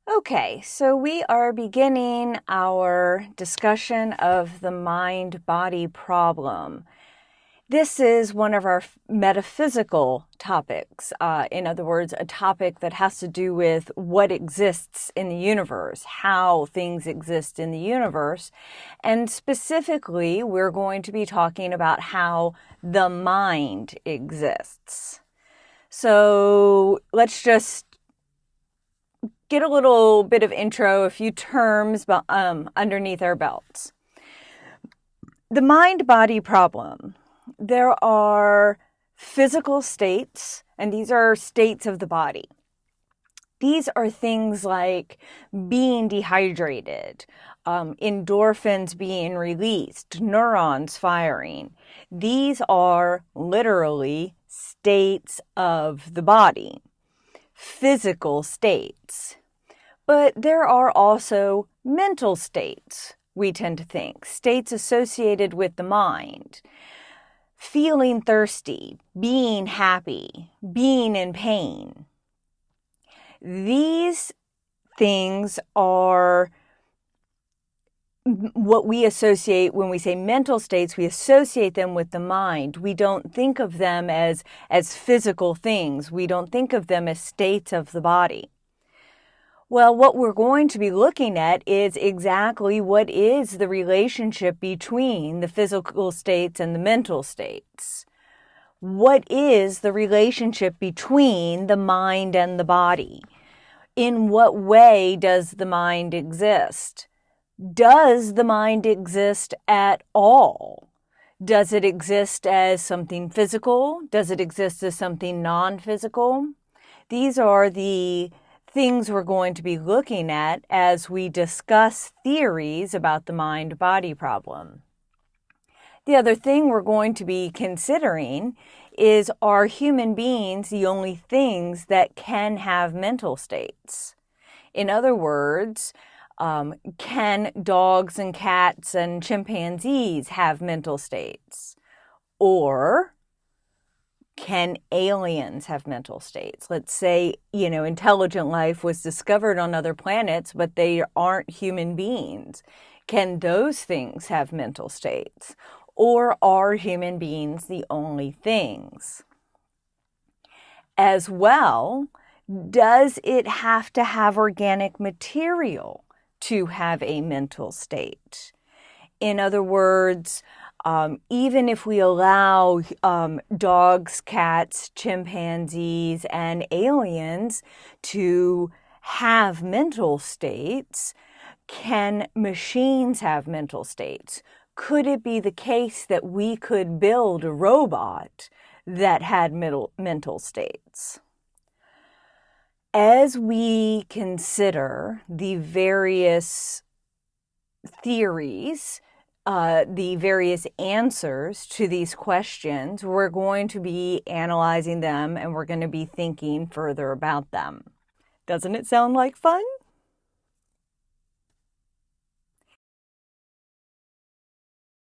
Okay, so we are beginning our discussion of the mind-body problem. This is one of our metaphysical topics. In other words, a topic that has to do with what exists in the universe, how things exist in the universe. And specifically, we're going to be talking about how the mind exists. So let's just get a little bit of intro, a few terms underneath our belts. The mind-body problem. There are physical states, and these are states of the body. These are things like being dehydrated, endorphins being released, neurons firing. These are literally states of the body, physical states. But there are also mental states, we tend to think, states associated with the mind. Feeling thirsty, being happy, being in pain. These things are what we associate when we say mental states. We associate them with the mind. We don't think of them as physical things. We don't think of them as states of the body. Well, what we're going to be looking at is exactly what is the relationship between the physical states and the mental states. What is the relationship between the mind and the body? In what way does the mind exist? Does the mind exist at all? Does it exist as something physical? Does it exist as something non-physical? These are the things we're going to be looking at as we discuss theories about the mind-body problem. The other thing we're going to be considering is, are human beings the only things that can have mental states? In other words, can dogs and cats and chimpanzees have mental states? Or can aliens have mental states? Let's say, intelligent life was discovered on other planets, but they aren't human beings. Can those things have mental states? Or are human beings the only things? As well, does it have to have organic material to have a mental state? In other words, even if we allow dogs, cats, chimpanzees, and aliens to have mental states, can machines have mental states? Could it be the case that we could build a robot that had mental states? As we consider the various theories, the various answers to these questions, we're going to be analyzing them and we're going to be thinking further about them. Doesn't it sound like fun?